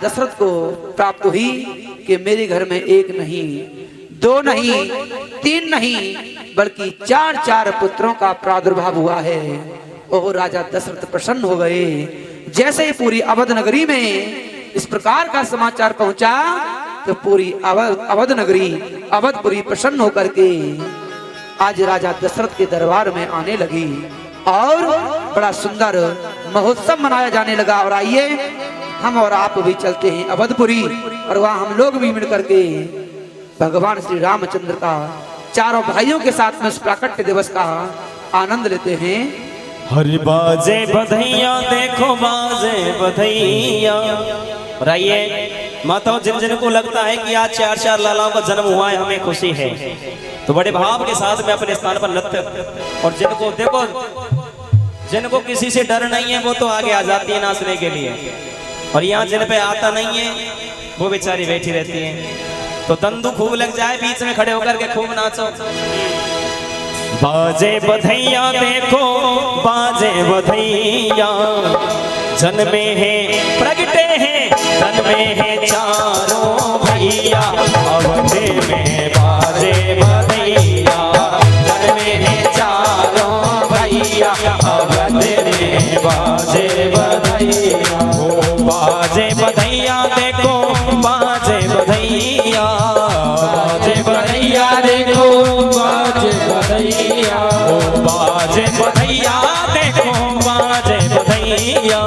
दशरथ को प्राप्त हुई कि मेरे घर में एक नहीं, दो नहीं, तीन नहीं, बल्कि चार चार पुत्रों का प्रादुर्भाव हुआ है। ओह राजा दशरथ प्रसन्न हो गए। जैसे ही पूरी अवध नगरी में इस प्रकार का समाचार पहुंचा तो पूरी अवध नगरी, अवधपुरी प्रसन्न होकर के आज राजा दशरथ के दरबार में आने लगी और बड़ा सुंदर महोत्सव मनाया जाने लगा। और आइए हम और आप भी चलते हैं अवधपुरी और वहां हम लोग भी मिलकर के भगवान श्री रामचंद्र का चारों भाइयों के साथ में उस प्राकट्य दिवस का आनंद लेते हैं। हरि बाजे बधैया, देखो बाजे बधैया। और आइए माताओं, जिन जिन को लगता है कि आज चार चार लालाओं का जन्म हुआ है, हमें खुशी है, तो बड़े भाव के साथ में अपने स्थान पर नृत्य। और जिनको देखो, जिनको किसी से डर नहीं है वो तो आगे आ जाती है नाचने के लिए, और यहाँ जिन पे आता नहीं है वो बेचारी बैठी रहती है। तो तंदू खूब लग जाए, बीच में खड़े होकर के खूब नाचो। बाजे बधैया, देखो बाजे बधैया, जन्मे हैं प्रगटे हैं, जन्मे हैं चारों भैया। अवध में बाजे बधैया, जन्मे हैं चारों भैया। अवध में बाजे बधैया, ओ बाजे बधैया, देखो बाजे बधैया, बाजे बधैया, देखो बाजे बधैया, ओ बाजे बधैया, देखो बाजे बधैया,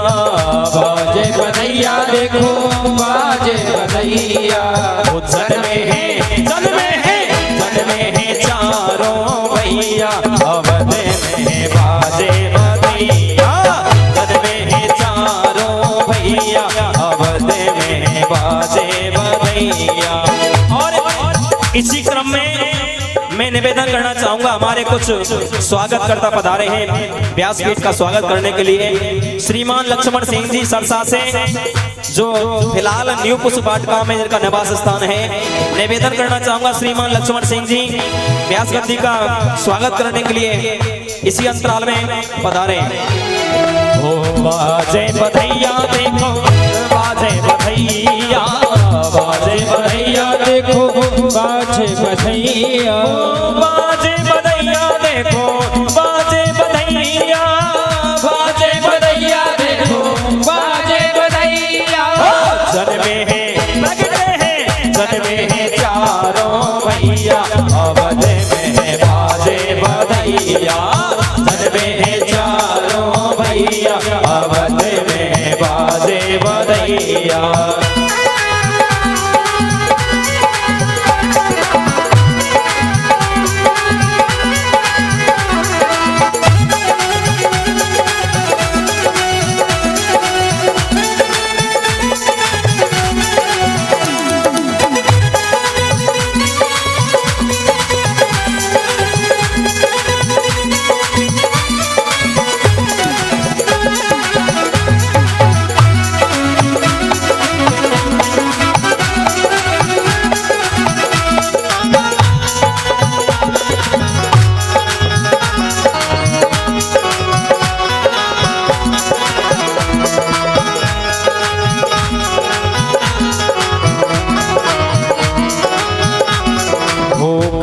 बाजे बधैया, देखो बाजे बधैया। ओ जन्मे हैं, जन्मे हैं, जन्मे हैं चारों भैया। अवध में बाजे बधैया, जन्मे हैं चारों भैया। अवध में बाजे बधैया। और इसी क्रम में मैं निवेदन करना चाहूंगा, हमारे कुछ स्वागत करता पधारे हैं व्यासपीठ का स्वागत करने के लिए। श्रीमान लक्ष्मण सिंह जी सरसा से, जो फिलहाल न्यू पुष्प वाटिका में जिनका निवास स्थान है, निवेदन करना चाहूंगा श्रीमान लक्ष्मण सिंह जी व्यास गद्दी का स्वागत करने के लिए इसी अंतराल में पधारे। ओ बाजे बधैया, देखो बाजे बधैया, बाजे बधैया, देखो बाजे बधैया, बाजे बधैया, देखो बाजे बधैया, बाजे बधैया, देखो बाजे बधैया। जन्मे हैं प्रगटे हैं, जन्मे हैं चारों भैया। अवध में बाजे बधैया, जन्मे हैं चारों भैया। अवध में बाजे बधैया।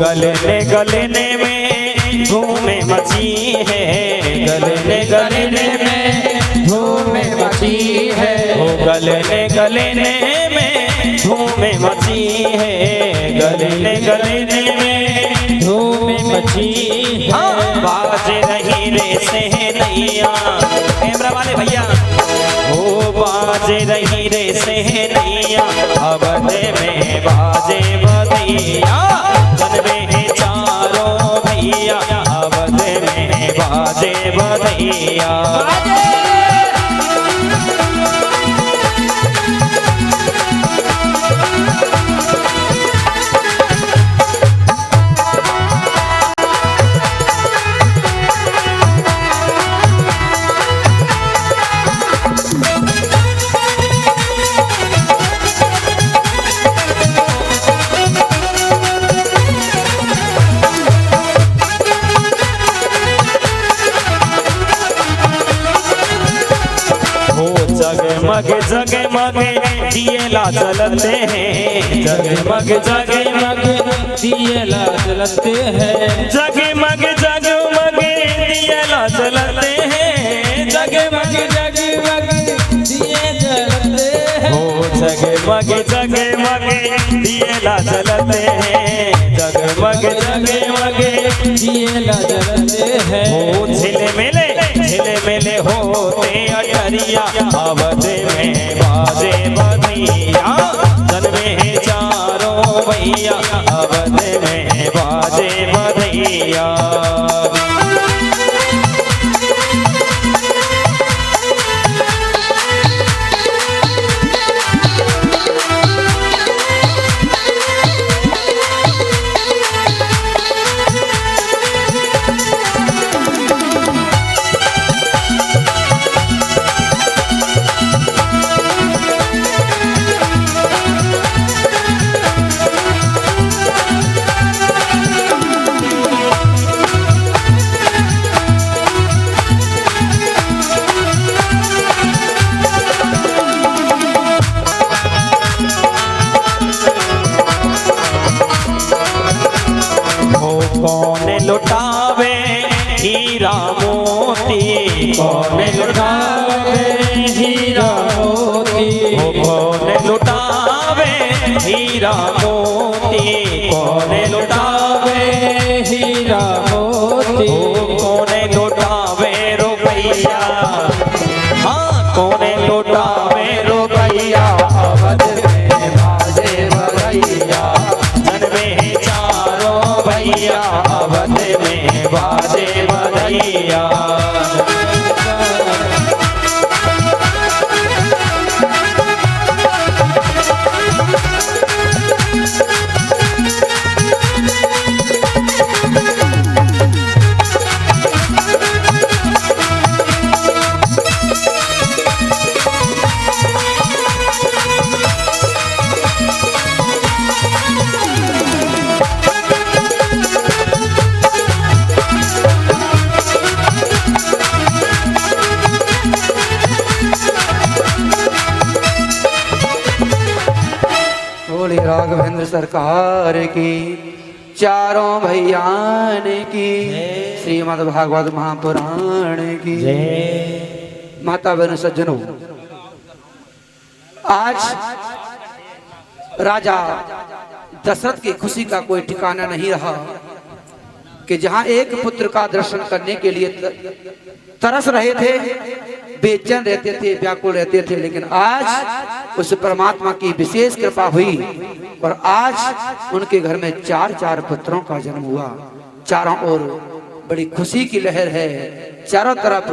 गलने गलने में धूमे मची है, गलने गलने में धूमे मची है। ओ गलने गलने में धूमे मची है, गलने गलने में धूमे मची है। बाजे रही रे से नैया, कैमरा वाले भैया, ओ बाजे रही रे से नैया। अवध में बाजे बधैया, जन्मे हैं चारों भैया। अवध में बाजे बधैया। जगमग जगमग दिए दिए ला जलते हैं, जगमग जगमग दिए ला जलते हैं, जगमग जगमग दिए ला जलते हैं, जगमग जगमग दिए जलते हैं, ओ जगमग जगमग दिए ला जलते हैं, जगमग जगमग दिए ला जलते हैं। ओ झिलमिले होते अटरिया, आवत में बाजे बधैया, जन्मे हैं चारों भैया, आवत में बाजे बधैया। कौन लुटावे हीरा मोती, कौन लुटावे हीरा मोती, कौन लुटावे हीरा मोती, कौन लुटावे हीरा मोती, कौन लुटावे रुपैया, हाँ कौन लुटावे रुपैया, अवध में बाजे बधैया, जन्मे हैं चारों भैया, अवध में बाजे बधैया। बोले राघवेंद्र सरकार की, चारों भैयान की, श्रीमद् भागवत महापुराण की। माता बहन सज्जनों, आज राजा दशरथ की खुशी का कोई ठिकाना नहीं रहा कि जहां एक पुत्र का दर्शन करने के लिए तरस रहे थे, बेचैन रहते थे, व्याकुल रहते थे, लेकिन आज उस परमात्मा की विशेष कृपा हुई और आज उनके घर में चार चार पुत्रों का जन्म हुआ। चारों ओर बड़ी खुशी की लहर है, चारों तरफ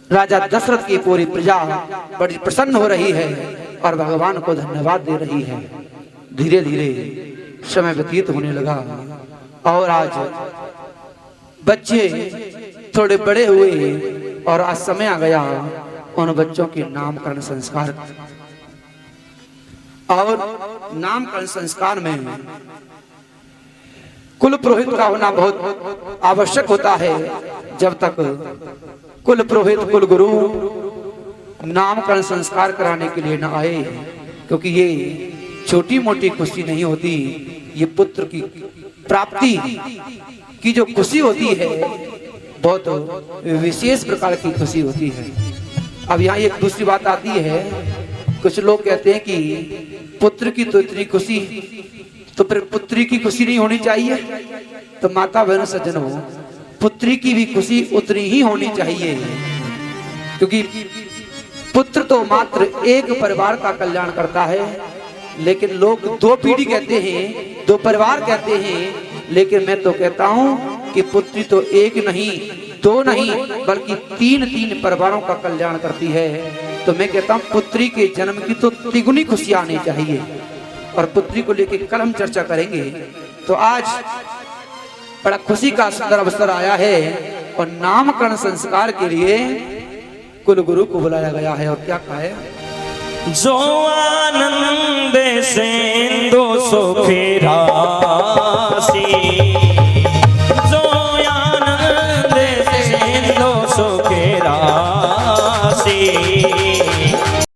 राजा दशरथ की पूरी प्रजा बड़ी प्रसन्न हो रही है और भगवान को धन्यवाद दे रही है। धीरे धीरे समय व्यतीत होने लगा और आज बच्चे थोड़े बड़े हुए और आज समय आ गया उन बच्चों के नामकरण संस्कार। और नामकरण संस्कार में कुल पुरोहित का होना बहुत आवश्यक होता है। जब तक कुल पुरोहित कुल गुरु नामकरण संस्कार कराने के लिए न आए, क्योंकि ये छोटी मोटी खुशी नहीं होती, ये पुत्र की प्राप्ति की जो खुशी होती है बहुत विशेष प्रकार की खुशी होती है। अब यहाँ एक दूसरी बात आती है, कुछ लोग कहते हैं कि पुत्र की तो इतनी खुशी, तो फिर पुत्री की खुशी नहीं होनी चाहिए। तो माता बहनों सज्जनों, पुत्री की भी खुशी उतनी ही होनी चाहिए, क्योंकि पुत्र तो मात्र एक परिवार का कल्याण करता है, लेकिन लोग दो पीढ़ी कहते हैं, दो परिवार कहते हैं, लेकिन मैं तो कहता हूं कि पुत्री तो एक नहीं, दो नहीं, बल्कि तीन तीन परिवारों का कल्याण करती है। तो मैं कहता हूं पुत्री के जन्म की तो तिगुनी खुशी आनी चाहिए। और पुत्री को लेकर कल हम चर्चा करेंगे। तो आज बड़ा खुशी का सुंदर अवसर आया है और नामकरण संस्कार के लिए कुल गुरु को बुलाया गया है। और क्या कहा है? जो आनंद से दो सौ फेरा